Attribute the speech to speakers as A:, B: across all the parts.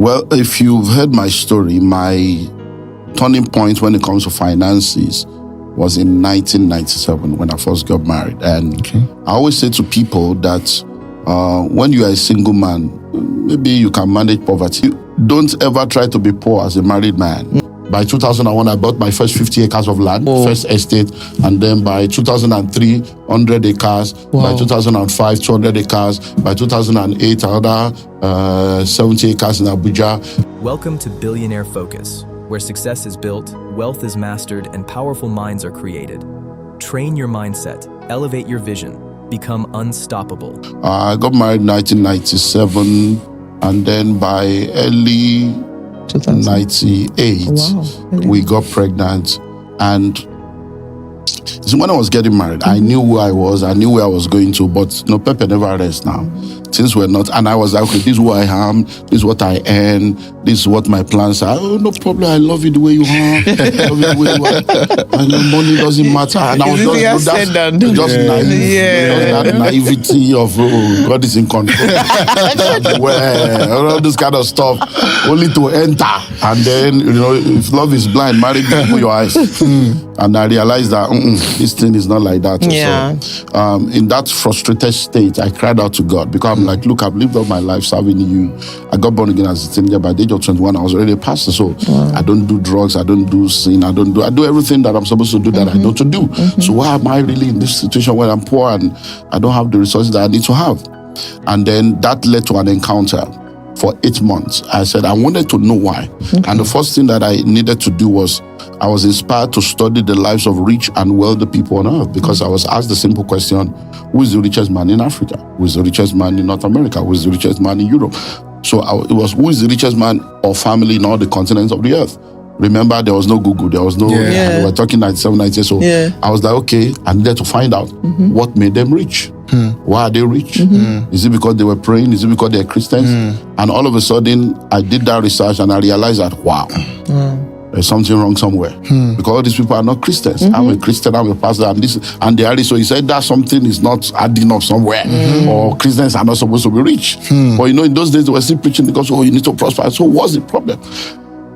A: Well, if you've heard my story, my turning point when it comes to finances was in 1997 when I first got married. And I always say to people that when you are a single man, maybe you can manage poverty. Don't ever try to be poor as a married man. By 2001, I bought my first 50 acres of land, first estate. And then by 2003, 100 acres. By 2005, 200 acres. By 2008, another 70 acres in Abuja.
B: Welcome to Billionaire Focus, where success is built, wealth is mastered, and powerful minds are created. Train your mindset, elevate your vision, become unstoppable.
A: I got married in 1997, and then by early 1998, we got pregnant. And so when I was getting married, I knew who I was, I knew where I was going to, but Pepe never rests now. Things were not, and I was like, okay, this is who I am, this is what I earn, this is what my plans are. Oh, no problem, I love you the way you are, I love you the way you are. I know money doesn't matter. And I was just naive, that naivety of, God is in control. All this kind of stuff, only to enter. And then, if love is blind, marry people your eyes. And I realized that this thing is not like that.
C: Yeah.
A: So, in that frustrated state, I cried out to God because I'm like, look, I've lived all my life serving you. I got born again as a teenager. By the age of 21, I was already a pastor. So I don't do drugs, I don't do sin, I do everything that I'm supposed to do that I know to do. So why am I really in this situation where I'm poor and I don't have the resources that I need to have? And then that led to an encounter. For 8 months, I said I wanted to know why. And the first thing that I needed to do was I was inspired to study the lives of rich and wealthy people on earth, because I was asked the simple question, who is the richest man in Africa? Who is the richest man in North America? Who is the richest man in Europe? So it was, who is the richest man or family in all the continents of the earth? Remember, there was no Google, there was no, we were talking 97, 98, so I was like, okay, I needed to find out what made them rich. Why are they rich? Is it because they were praying? Is it because they're Christians? And all of a sudden, I did that research and I realized that, wow, there's something wrong somewhere. Because all these people are not Christians. I'm a Christian, I'm a pastor, and they are rich. So he said that something is not adding up somewhere. Or Christians are not supposed to be rich. But in those days, they were still preaching because, you need to prosper. So what's the problem?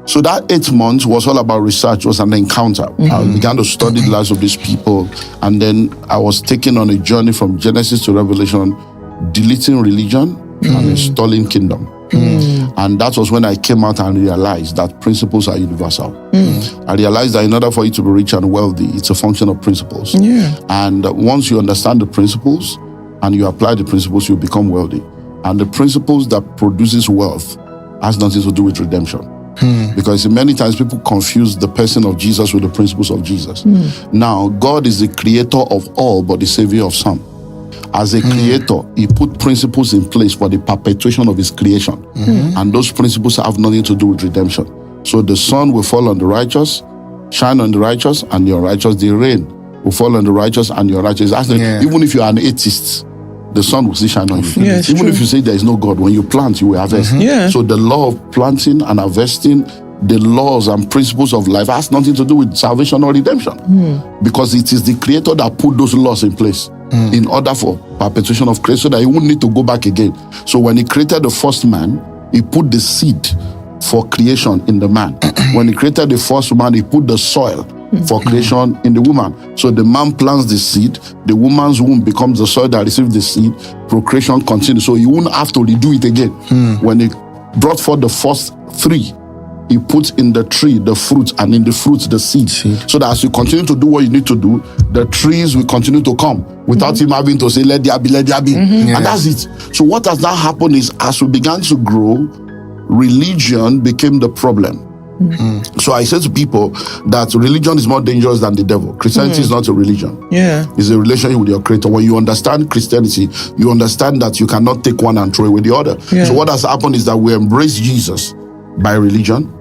A: So that 8 months was all about research, was an encounter. I began to study the lives of these people, and then I was taken on a journey from Genesis to Revelation, deleting religion and installing kingdom. And that was when I came out and realized that principles are universal. I realized that in order for you to be rich and wealthy, it's a function of principles. And once you understand the principles and you apply the principles, you become wealthy. And the principles that produces wealth has nothing to do with redemption. Because many times people confuse the person of Jesus with the principles of Jesus. Now, God is the creator of all but the savior of some. As a creator, he put principles in place for the perpetuation of his creation. And those principles have nothing to do with redemption. So the sun will fall on the righteous, shine on the righteous, and the unrighteous. The rain will fall on the righteous and the unrighteous. Even if you are an atheist, the sun will still shine on you. Even if you say there is no God, when you plant, you will harvest. So the law of planting and harvesting, the laws and principles of life has nothing to do with salvation or redemption. Because it is the creator that put those laws in place in order for perpetuation of creation, so that he wouldn't need to go back again. So when he created the first man, he put the seed for creation in the man. When he created the first woman, he put the soil for creation in the woman. So the man plants the seed, the woman's womb becomes the soil that receives the seed, procreation continues. So you won't have to redo it again. When he brought forth the first three, he put in the tree the fruit, and in the fruit the seed. So that as you continue to do what you need to do, the trees will continue to come without him having to say, let there be, let there be. And that's it. So what has now happened is, as we began to grow, religion became the problem. So I say to people that religion is more dangerous than the devil. Christianity is not a religion. It's a relationship with your creator. When you understand Christianity, you understand that you cannot take one and throw away the other. So what has happened is that we embrace Jesus by religion,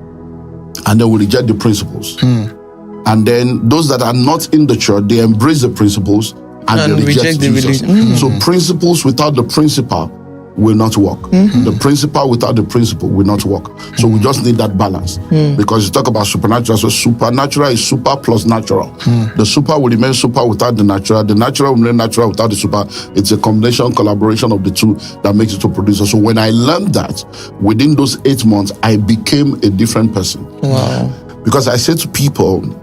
A: and then we reject the principles. And then those that are not in the church, they embrace the principles and they reject Jesus. So principles without the principle will not work. The principle without the principle will not work. So we just need that balance. Because you talk about supernatural, so supernatural is super plus natural. The super will remain super without the natural. The natural will remain natural without the super. It's a collaboration of the two that makes it a producer. So when I learned that, within those 8 months, I became a different person.
C: Wow.
A: Because I say to people,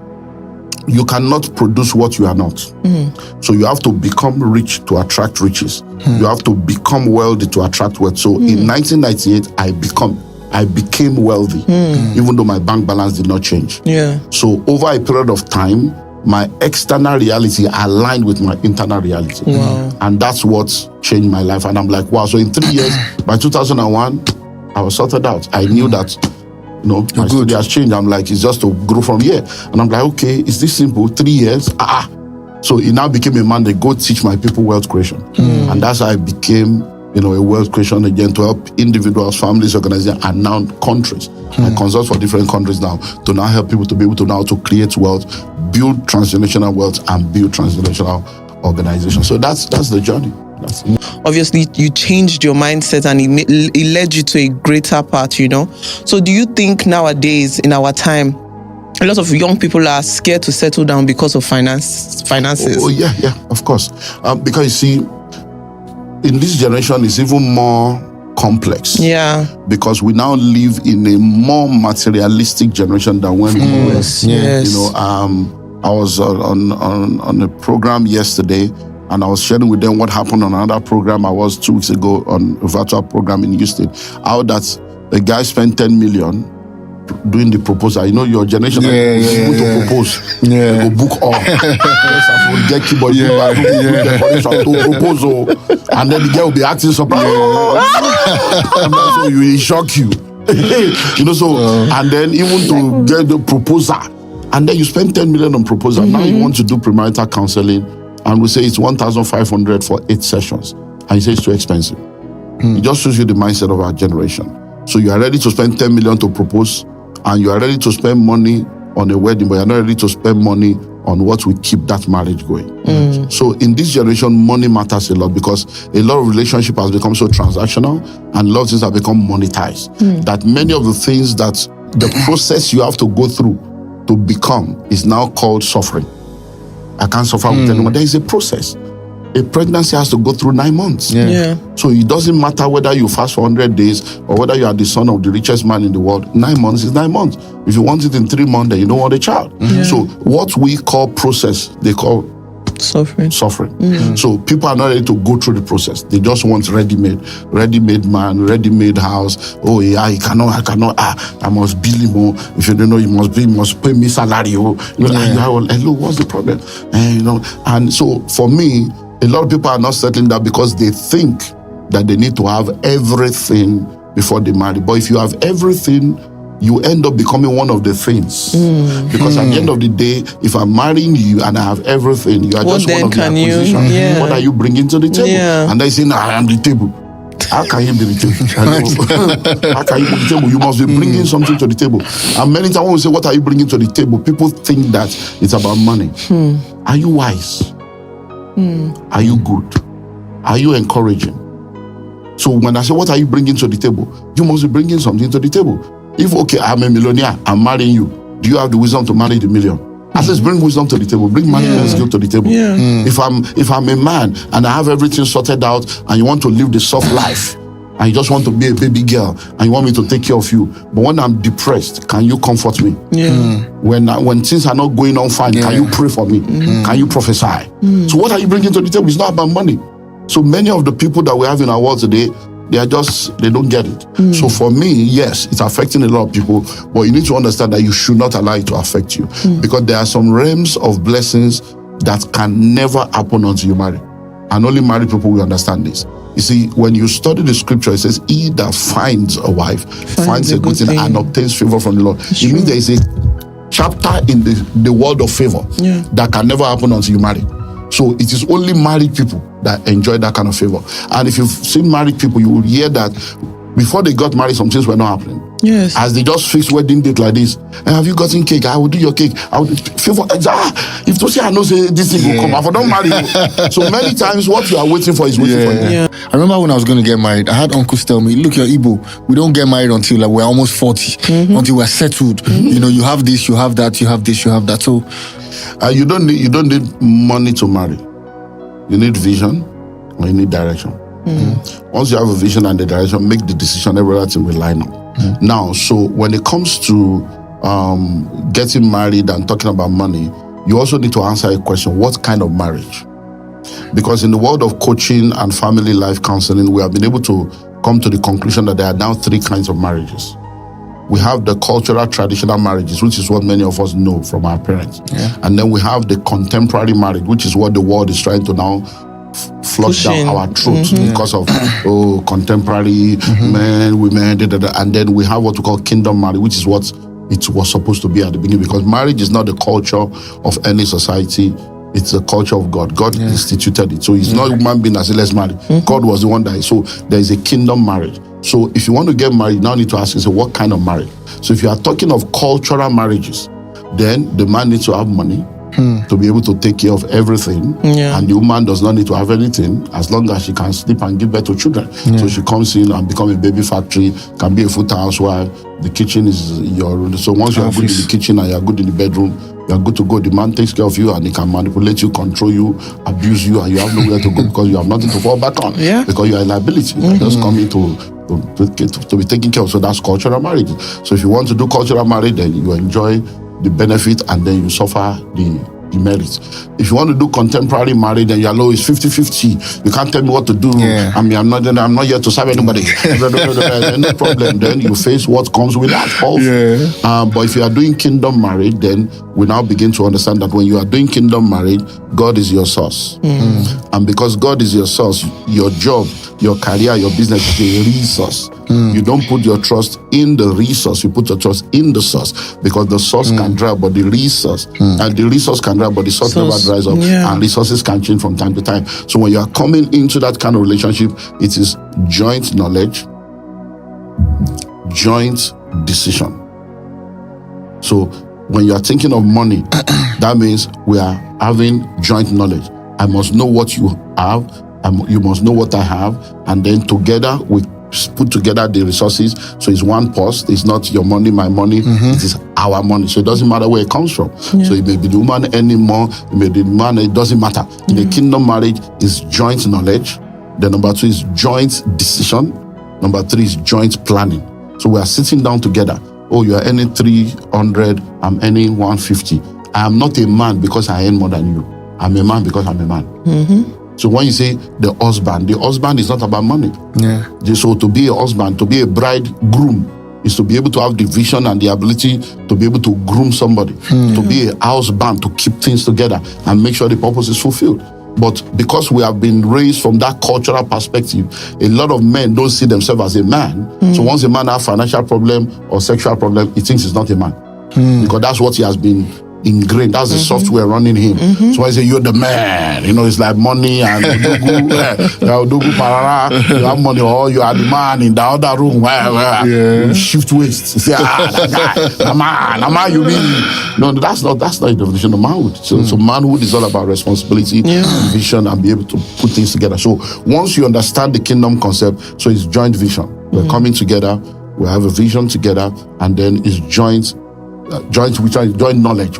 A: you cannot produce what you are not. So you have to become rich to attract riches. You have to become wealthy to attract wealth. So in 1998, I became wealthy, even though my bank balance did not change.
C: Yeah.
A: So over a period of time, my external reality aligned with my internal reality.
C: Wow.
A: And that's what changed my life. And I'm like, wow. So in 3 years, by 2001, I was sorted out. I knew that, my story has changed. I'm like, it's just to grow from here. And I'm like, okay, is this simple? 3 years? So it now became a mandate, go teach my people wealth creation. And that's how I became, a wealth creation agent to help individuals, families, organizations, and now countries. I consult for different countries now to now help people to be able to now to create wealth, build transgenerational wealth, and build transgenerational organizations. So that's the journey.
C: Obviously, you changed your mindset and it led you to a greater path, So do you think nowadays, in our time, a lot of young people are scared to settle down because of finances?
A: Oh yeah, of course. Because you see, in this generation, it's even more complex.
C: Yeah.
A: Because we now live in a more materialistic generation than when we were.
C: Yes.
A: I was on a program yesterday, and I was sharing with them what happened on another program I was 2 weeks ago on a virtual program in Houston. How that a guy spent 10 million doing the proposal. Your generation, to propose. They go book all. Get keyboard, decoration to propose. And then the girl will be acting surprised. So it shock you. And then even to get the proposal. And then you spend 10 million on proposal. Now you want to do premarital counseling. And we say it's 1,500 for 8 sessions. And you say it's too expensive. It just shows you the mindset of our generation. So you are ready to spend 10 million to propose, and you are ready to spend money on a wedding, but you're not ready to spend money on what will keep that marriage going. So in this generation, money matters a lot because a lot of relationship has become so transactional, and a lot of things have become monetized. That many of the things that the process you have to go through to become is now called suffering. I can't suffer with anyone. There is a process. A pregnancy has to go through 9 months. So it doesn't matter whether you fast for 100 days or whether you are the son of the richest man in the world. 9 months is 9 months. If you want it in 3 months, then you don't want a child. So what we call process, they call suffering. So people are not ready to go through the process. They just want ready-made man, ready-made house. Oh yeah, I cannot. I must bill him. If you don't know, you must pay me salary. Hello, what's the problem? And so for me, a lot of people are not settling that because they think that they need to have everything before they marry. But if you have everything, you end up becoming one of the things. Because at the end of the day, if I'm marrying you and I have everything, you are just one of the acquisitions. What are you bringing to the table? And they say, I am the table. How can you be the table? How can you be the table? You must be bringing something to the table. And many times when we say, what are you bringing to the table? People think that it's about money. Are you wise? Are you good? Are you encouraging? So when I say, what are you bringing to the table? You must be bringing something to the table. If, okay, I'm a millionaire, I'm marrying you. Do you have the wisdom to marry the million? At least bring wisdom to the table. Bring management skill to the table. If I'm a man and I have everything sorted out and you want to live the soft life and you just want to be a baby girl and you want me to take care of you, but when I'm depressed, can you comfort me? When things are not going on fine, can you pray for me? Can you prophesy? So what are you bringing to the table? It's not about money. So many of the people that we have in our world today, they don't get it. So for me, yes, it's affecting a lot of people, but you need to understand that you should not allow it to affect you because there are some realms of blessings that can never happen until you marry. And only married people will understand this. You see, when you study the scripture, it says, he that finds a wife finds a good thing and obtains favor from the Lord. It means there is a chapter in the world of favor that can never happen until you marry. So it is only married people that enjoy that kind of favor. And if you've seen married people, you will hear that before they got married, some things were not happening.
C: Yes.
A: As they just fix wedding date like this. Have you gotten cake? I will do your cake. I will do favor. If to say I know say this thing will come, I don't marry you. So many times what you are waiting for is waiting for you.
C: Yeah.
D: I remember when I was going to get married, I had uncles tell me, look, you're Igbo. We don't get married until like we're almost 40, until we're settled. You know, you have this, you have that, you have this, you have that. So
A: you don't need money to marry. You need vision or you need direction. Once you have a vision and the direction, make the decision, everything will line up. Now, so when it comes to getting married and talking about money, you also need to answer a question: what kind of marriage? Because in the world of coaching and family life counseling, we have been able to come to the conclusion that there are now 3 kinds of marriages. We have the cultural traditional marriages, which is what many of us know from our parents. And then we have the contemporary marriage, which is what the world is trying to now flush down our throats because of contemporary men, women, and then we have what we call kingdom marriage, which is what it was supposed to be at the beginning, because marriage is not the culture of any society. It's the culture of God. God instituted it. So it's not a human being that said, let's marry. God was the one that, so there is a kingdom marriage. So if you want to get married, you now need to ask yourself, what kind of marriage? So if you are talking of cultural marriages, then the man needs to have money to be able to take care of everything. And the woman does not need to have anything as long as she can sleep and give birth to children. So she comes in and become a baby factory, can be a full-time housewife. The kitchen is your... So once you are good in the kitchen and you are good in the bedroom, you are good to go. The man takes care of you and he can manipulate you, control you, abuse you, and you have nowhere to go because you have nothing to fall back on. Because you are a liability. You are just coming to be taken care of. So that's cultural marriage. So if you want to do cultural marriage, then you enjoy the benefit and then you suffer the merits. If you want to do contemporary marriage, then your law is 50-50. You can't tell me what to do. I'm not here to serve anybody. No problem. Then you face what comes with that also. But if you are doing kingdom marriage, then we now begin to understand that when you are doing kingdom marriage, God is your source. And because God is your source, your job, your career, your business is a resource. You don't put your trust in the resource, you put your trust in the source, because the source can dry up, but the resource, and the resource can dry up, but the source never dries up, and resources can change from time to time. So when you are coming into that kind of relationship, it is joint knowledge, joint decision. So when you are thinking of money, that means we are having joint knowledge. I must know what you have, you must know what I have, and then together we put together the resources. So it's one purse. It's not your money, my money. It is our money. So it doesn't matter where it comes from. So it may be the woman anymore, it may be the man, it doesn't matter. In a kingdom marriage, is joint knowledge. Then number 2 is joint decision. Number 3 is joint planning. So we are sitting down together. Oh, you are earning 300, I'm earning 150. I am not a man because I earn more than you. I'm a man because I'm a man. So when you say the husband is not about money. So to be a husband, to be a bridegroom, is to be able to have the vision and the ability to be able to groom somebody, to be a house band, to keep things together and make sure the purpose is fulfilled. But because we have been raised from that cultural perspective, a lot of men don't see themselves as a man. So once a man has a financial problem or sexual problem, he thinks he's not a man. Because that's what he has been ingrained. That's the software running him. So I say, you're the man. You know, it's like money and Odogu Parara. You have money, or you are the man in the other room where you shift waist. You say, that guy, the man, you mean? No, that's not the definition of manhood. So manhood is all about responsibility, and vision, and be able to put things together. So once you understand the kingdom concept, so it's joint vision. We're coming together, we have a vision together, and then it's joint knowledge.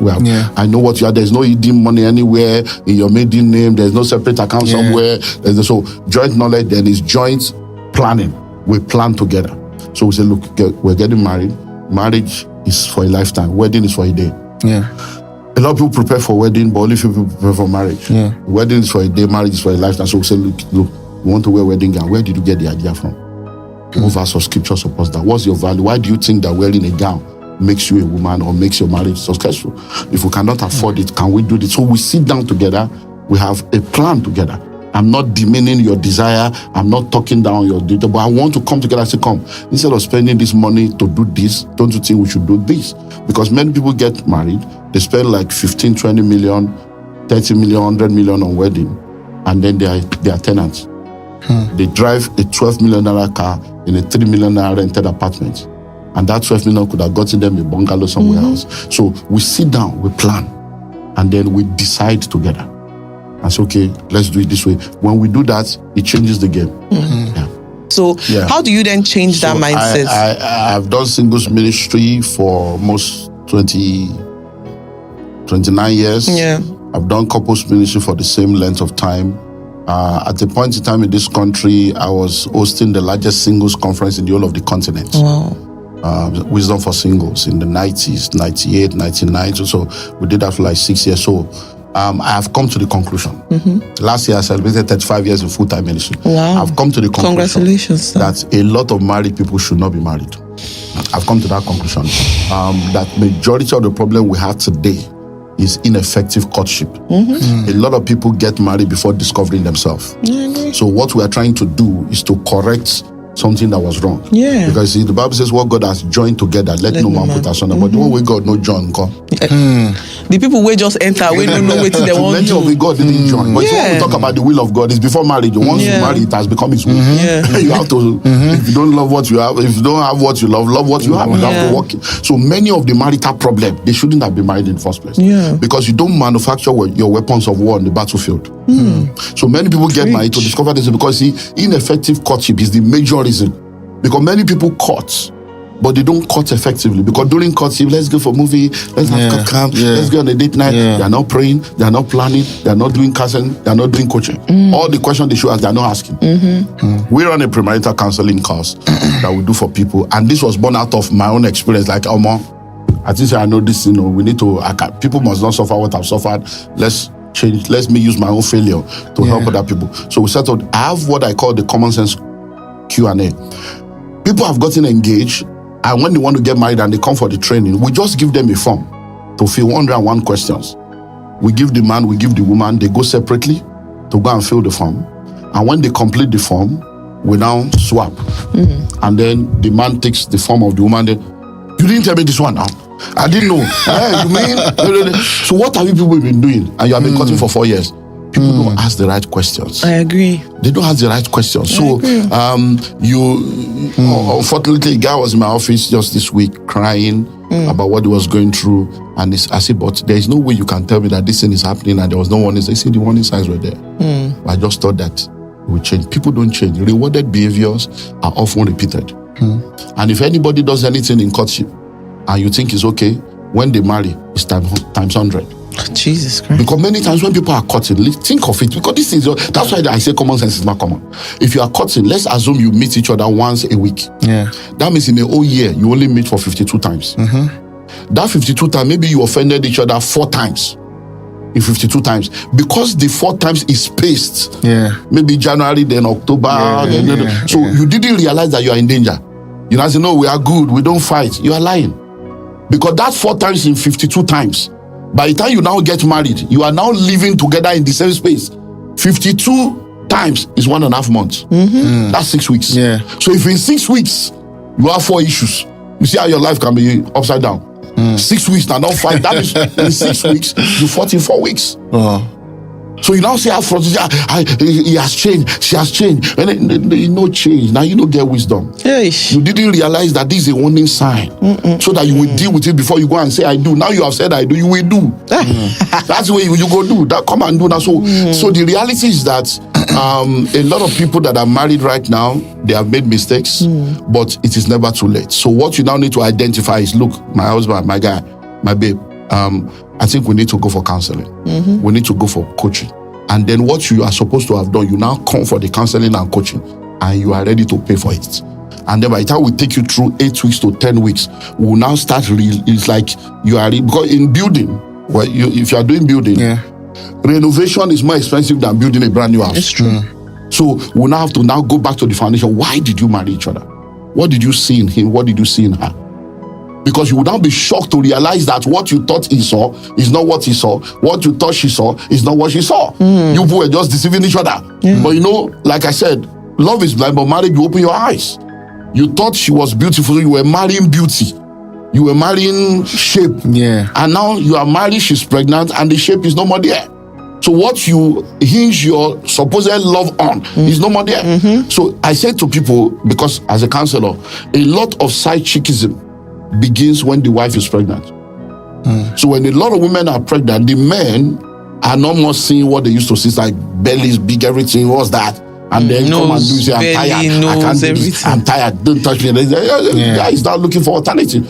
A: I know what you are. There's no hidden money anywhere in your maiden name. There's no separate account somewhere. So joint knowledge, then is joint planning. We plan together. So we say, look, we're getting married. Marriage is for a lifetime. Wedding is for a day. A lot of people prepare for wedding, but only few people prepare for marriage. Wedding is for a day, marriage is for a lifetime. So we say, look, we want to wear wedding gown. Where did you get the idea from? What verse of scripture supports that? What's your value? Why do you think that wearing a gown makes you a woman or makes your marriage successful? If we cannot afford it, can we do this? So we sit down together, we have a plan together. I'm not demeaning your desire, I'm not talking down your data, but I want to come together and say, come, instead of spending this money to do this, don't you think we should do this? Because many people get married, they spend like 15, 20 million, 30 million, 100 million on wedding, and then they are tenants. They drive a $12 million car in a $3 million rented apartment. And that 12 million could have gotten them a bungalow somewhere else. So we sit down, we plan, and then we decide together. And say, okay, let's do it this way. When we do that, it changes the game. Yeah.
C: So how do you then change that mindset?
A: I've done singles ministry for almost 29 years.
C: Yeah.
A: I've done couples ministry for the same length of time. At a point in time in this country, I was hosting the largest singles conference in the whole of the continent.
C: Wow.
A: Wisdom for Singles in the 90s, 98, 99. So we did that for like 6 years. So I have come to the conclusion. Last year I celebrated 35 years in full-time ministry.
C: Wow.
A: I've come to the conclusion
C: Congratulations,
A: that a lot of married people should not be married. I've come to that conclusion. That majority of the problem we have today is ineffective courtship. A lot of people get married before discovering themselves. So what we are trying to do is to correct something that was wrong.
C: Yeah.
A: Because see, the Bible says what God has joined together, let no man put asunder. But the one way God no join.
C: The people will just enter, we don't know what they want
A: Many
C: to
A: of the God didn't join. But when we talk about the will of God, it's before marriage. Once you marry, it has become His will. You have to, if you don't love what you have, if you don't have what you love what you have. You have to work it. So many of the marital problem, they shouldn't have been married in the first place. Because you don't manufacture your weapons of war on the battlefield. So many people get married to discover this because see, ineffective courtship is the major reason. Because many people court, but they don't court effectively. Because during courtship, let's go for a movie, let's have camp, let's go on a date night. They are not praying, they are not planning, they are not doing counseling, they are not doing coaching. All the questions they should ask, they are not asking. We run a premarital counseling course that we do for people, and this was born out of my own experience. Like, I think I know this, we need to, people must not suffer what I've suffered. Let's change, let me use my own failure to help other people. So we settled, I have what I call the common sense Q&A. People have gotten engaged, and when they want to get married and they come for the training, we just give them a form to fill 101 questions. We give the man, we give the woman, they go separately to go and fill the form. And when they complete the form, we now swap. And then the man takes the form of the woman. Then, you didn't tell me this one now. I didn't know. You mean? So what have you people been doing? And you have been cutting for 4 years. People don't ask the right questions.
C: I agree.
A: They don't ask the right questions. So, unfortunately, a guy was in my office just this week crying about what he was going through. And I said, but there is no way you can tell me that this thing is happening and there was no warning. They said the warning signs were there. I just thought that it would change. People don't change. Rewarded behaviors are often repeated. And if anybody does anything in courtship and you think it's okay, when they marry, it's times 100.
C: Jesus Christ.
A: Because many times when people are cutting, think of it. Because this is, that's why I say common sense is not common. If you are cutting, let's assume you meet each other once a week. That means in a whole year, you only meet for 52 times. That 52 times, maybe you offended each other 4 times. In 52 times. Because the 4 times is spaced. Maybe January, then October. So you didn't realize that you are in danger. You know, I say, no, we are good, we don't fight. You are lying. Because that 4 times in 52 times, by the time you now get married, you are now living together in the same space. 52 times is 1.5 months. That's 6 weeks. So if in 6 weeks, you have 4 issues, you see how your life can be upside down. 6 weeks now, not 5. That is in 6 weeks, you fought in 4 weeks. So you now say, he has changed, she has changed. And no change. Now you don't get wisdom. You didn't realize that this is a warning sign. So that you will deal with it before you go and say, I do. Now you have said, I do, you will do. That's the way you go do. That come and do now. So the reality is that a lot of people that are married right now, they have made mistakes, but it is never too late. So what you now need to identify is, look, my husband, my guy, my babe, I think we need to go for counseling. We need to go for coaching. And then what you are supposed to have done, you now come for the counseling and coaching, and you are ready to pay for it. And then by the time we take you through 8 weeks to 10 weeks, we'll now start it's like you are, because in building, well, if you are doing building, renovation is more expensive than building a brand new house.
C: It's true.
A: So we now have to now go back to the foundation. Why did you marry each other? What did you see in him? What did you see in her? Because you would now be shocked to realize that what you thought he saw is not what he saw. What you thought she saw is not what she saw. You were just deceiving each other. But you know, like I said, love is blind, but marriage, you open your eyes. You thought she was beautiful, you were marrying beauty. You were marrying shape. And now you are married, she's pregnant, and the shape is no more there. So what you hinge your supposed love on is no more there. So I say to people, because as a counselor, a lot of side chickism begins when the wife is pregnant. So when a lot of women are pregnant, the men are no more seeing what they used to see. It's like bellies big, everything. What's that? And then come and do say, I'm tired. I can't do this. I'm tired. Don't touch me. The guy is now looking for alternative.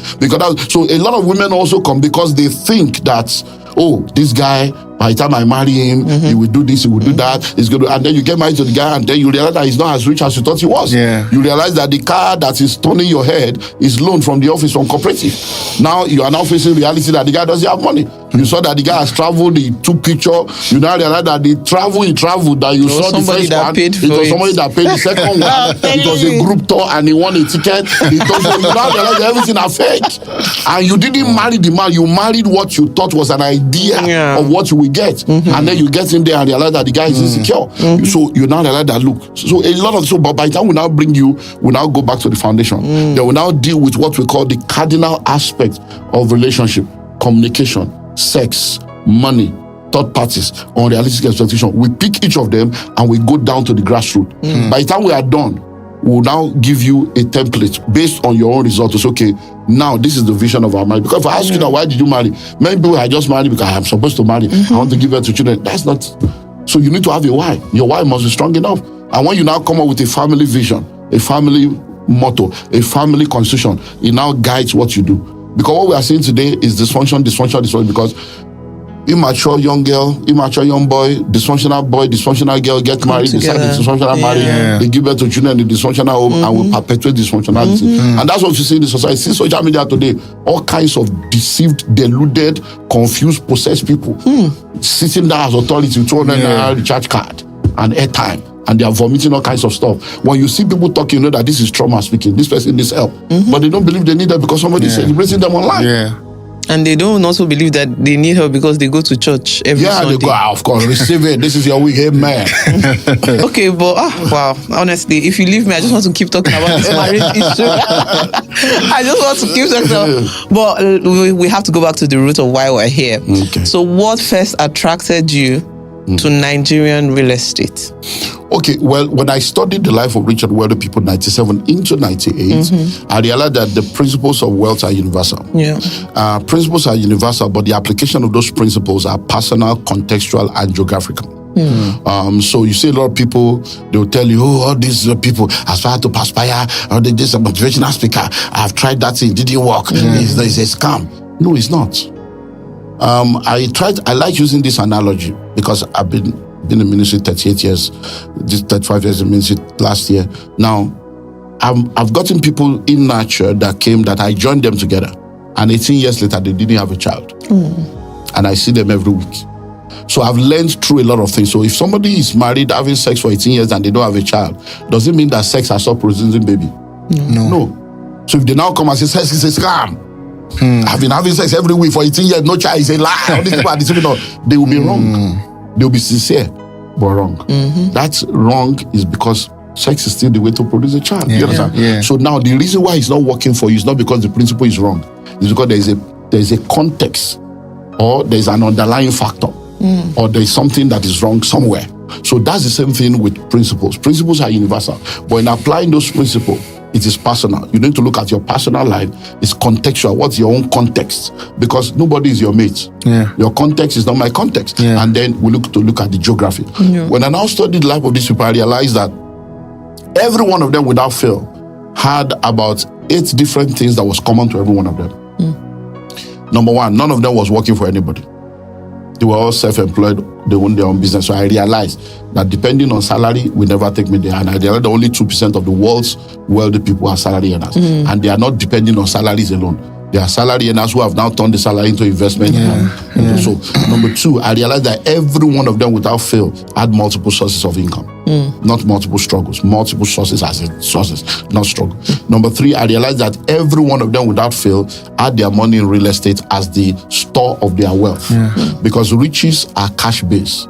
A: So a lot of women also come because they think that, oh, this guy, by the time I marry him, he will do this, he will do that. He's going to, and then you get married to the guy, and then you realize that he's not as rich as you thought he was.
D: Yeah.
A: You realize that the car that is turning your head is loaned from the office from cooperative. Now you are now facing reality that the guy doesn't have money. You saw that the guy has traveled, he took picture. You now realize that he traveled, that you saw the first one. It was somebody that paid the second one. It was a group tour and he won a ticket. You now realize that everything are fake. And you didn't marry the man, you married what you thought was an idea of what you will get. And then you get in there and realize that the guy is insecure. So you now realize that, look, so a lot of, but by the time we now bring you, we now go back to the foundation. Then we now deal with what we call the cardinal aspect of relationship: communication, sex, money, third parties, unrealistic expectation. We pick each of them and we go down to the grassroots. By the time we are done, we'll now give you a template based on your own results. It's okay, now this is the vision of our marriage. Because if I ask you now, why did you marry? Many people I just married because I'm supposed to marry. I want to give birth to children. That's not. So you need to have a why. Your why must be strong enough. And when you now come up with a family vision, a family motto, a family constitution, it now guides what you do. Because what we are seeing today is dysfunction, because immature young girl, immature young boy, dysfunctional girl get married, decide dysfunctional marriage, they give birth to children in the dysfunctional home and will perpetuate dysfunctionality. And that's what you see in the society. See social media today, all kinds of deceived, deluded, confused, possessed people sitting there as authority with 200 naira recharge card and airtime. And they are vomiting all kinds of stuff. When you see people talking, you know that this is trauma speaking. This person needs help. But they don't believe they need help because somebody is celebrating them online.
C: And they don't also believe that they need help because they go to church every Sunday.
A: They go, of course, receive it. This is your week, amen.
C: Okay, but wow, honestly, if you leave me, I just want to keep talking about this marriage issue. I just want to keep talking about, but we have to go back to the root of why we're here.
A: Okay.
C: So what first attracted you to Nigerian real estate?
A: Okay, well, when I studied the life of rich and wealthy people 97 into 98, I realized that the principles of wealth are universal. Principles are universal, but the application of those principles are personal, contextual, and geographical. So you see a lot of people, they'll tell you, oh, all these people aspire to perspire, or they just a motivational speaker. I've tried that thing, didn't work. It's a scam. No, it's not. I like using this analogy because I've been in ministry 38 years, this 35 years in ministry last year. Now, I've gotten people in nurture that came that I joined them together. And 18 years later, they didn't have a child. And I see them every week. So I've learned through a lot of things. So if somebody is married, having sex for 18 years and they don't have a child, does it mean that sex has stopped producing baby? No. So if they now come and say sex is a scam, I've been having sex every week for 18 years, no child is a lie. All these people are deceiving us. They will be wrong. They will be sincere, but wrong. That's wrong is because sex is still the way to produce a child. You understand? So now the reason why it's not working for you is not because the principle is wrong. It's because there is a context, or there is an underlying factor, or there is something that is wrong somewhere. So that's the same thing with principles. Principles are universal, but in applying those principles, it is personal. You need to look at your personal life. It's contextual. What's your own context? Because nobody is your mate. Your context is not my context. And then we look at the geography. When I now studied the life of these people, I realized that every one of them, without fail, had about 8 different things that was common to every one of them. Number one, none of them was working for anybody. They were all self-employed. They owned their own business. So I realized that depending on salary will never take me there. And I realized that only 2% of the world's wealthy people are salary earners. And they are not depending on salaries alone. They are salary earners who have now turned the salary into investment. So number 2, I realized that every one of them without fail had multiple sources of income. Not multiple struggles. Multiple sources as in sources, not struggle. Number 3, I realized that every one of them without fail had their money in real estate as the store of their wealth. Because riches are cash-based,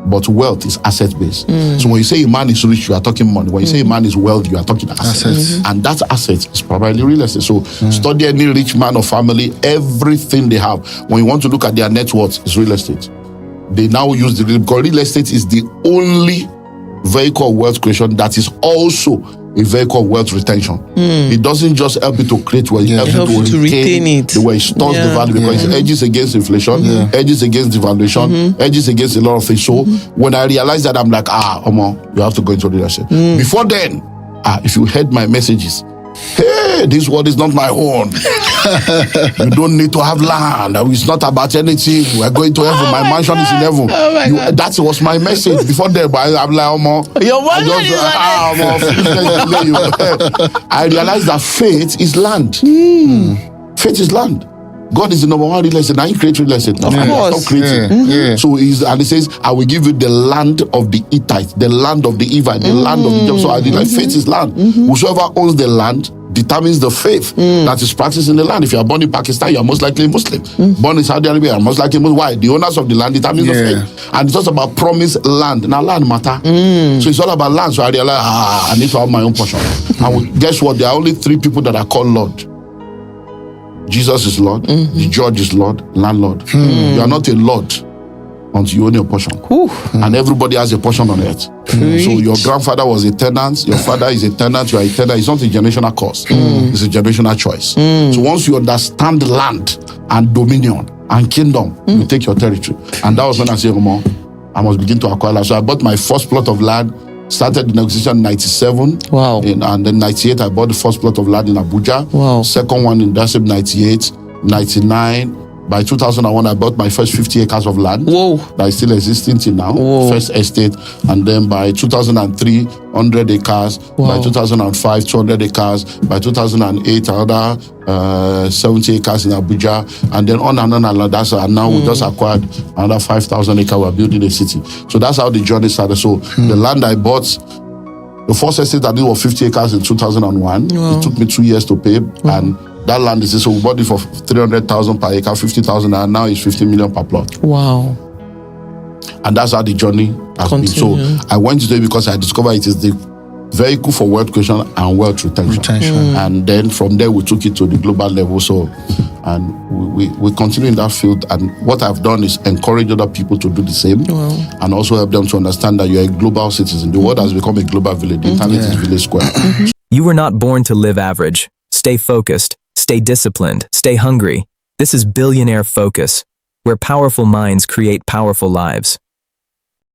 A: but wealth is asset-based. So when you say a man is rich, you are talking money. When you say a man is wealthy, you are talking assets. And that asset is primarily real estate. So study any rich man or family, everything they have. When you want to look at their net worth, is real estate. they now use the because real estate is the only vehicle of wealth creation that is also a vehicle of wealth retention. It doesn't just help you to create wealth, it helps you to retain
C: it.
A: The way it stores the value because it edges against inflation, edges against devaluation, edges against a lot of things. So when I realized that, I'm like, you have to go into leadership. Before then, if you heard my messages, hey, this world is not my own. You don't need to have land. It's not about anything. We're going to heaven. My mansion is in heaven. That was my message before that. But I'm like, I realized that faith is land. Faith is land. God is the number one real estate. Now you create real estate. Of course. Stop creating. So and it says, I will give you the land of the Hittites, the land of the Evite, the land of the. So I did like faith is land. Whosoever owns the land determines the faith that is practiced in the land. If you are born in Pakistan, you are most likely a Muslim. Born in Saudi Arabia, you are most likely Muslim. Why? The owners of the land determines the faith. And it's also about promised land. Now land matter. So it's all about land. So I realized, I need to have my own portion. And guess what? There are only 3 people that are called Lord. Jesus is Lord, the judge is Lord, landlord. You are not a Lord until you own your portion. And everybody has a portion on earth. So your grandfather was a tenant, your father is a tenant, you are a tenant. It's not a generational curse. It's a generational choice. So once you understand land and dominion and kingdom, you take your territory. And that was when I said, I must begin to acquire land. So I bought my first plot of land, started the negotiation in 97.
C: Wow.
A: And then 98, I bought the first plot of land in Abuja.
C: Wow.
A: Second one in Dasip, 98, 99. By 2001, I bought my first 50 acres of land.
C: Whoa.
A: That is still existing till now.
C: Whoa.
A: First estate. And then by 2003, 100 acres.
C: Wow.
A: By 2005, 200 acres. By 2008, another 70 acres in Abuja. And then on and on and on. And now we just acquired another 5,000 acres. We're building a city. So that's how the journey started. So the land I bought, the first estate I did was 50 acres in 2001. It took me 2 years to pay. And that land is, so we bought it for 300,000 per acre, 50,000, and now it's 50 million per plot.
C: Wow.
A: And that's how the journey has been. So I went to it because I discovered it is the vehicle for wealth creation and wealth retention. And then from there, we took it to the global level. So, and we continue in that field. And what I've done is encourage other people to do the same. And also help them to understand that you're a global citizen. The world has become a global village. The internet is village square.
B: You were not born to live average. Stay focused. Stay disciplined, stay hungry. This is Billionaire Focus, where powerful minds create powerful lives.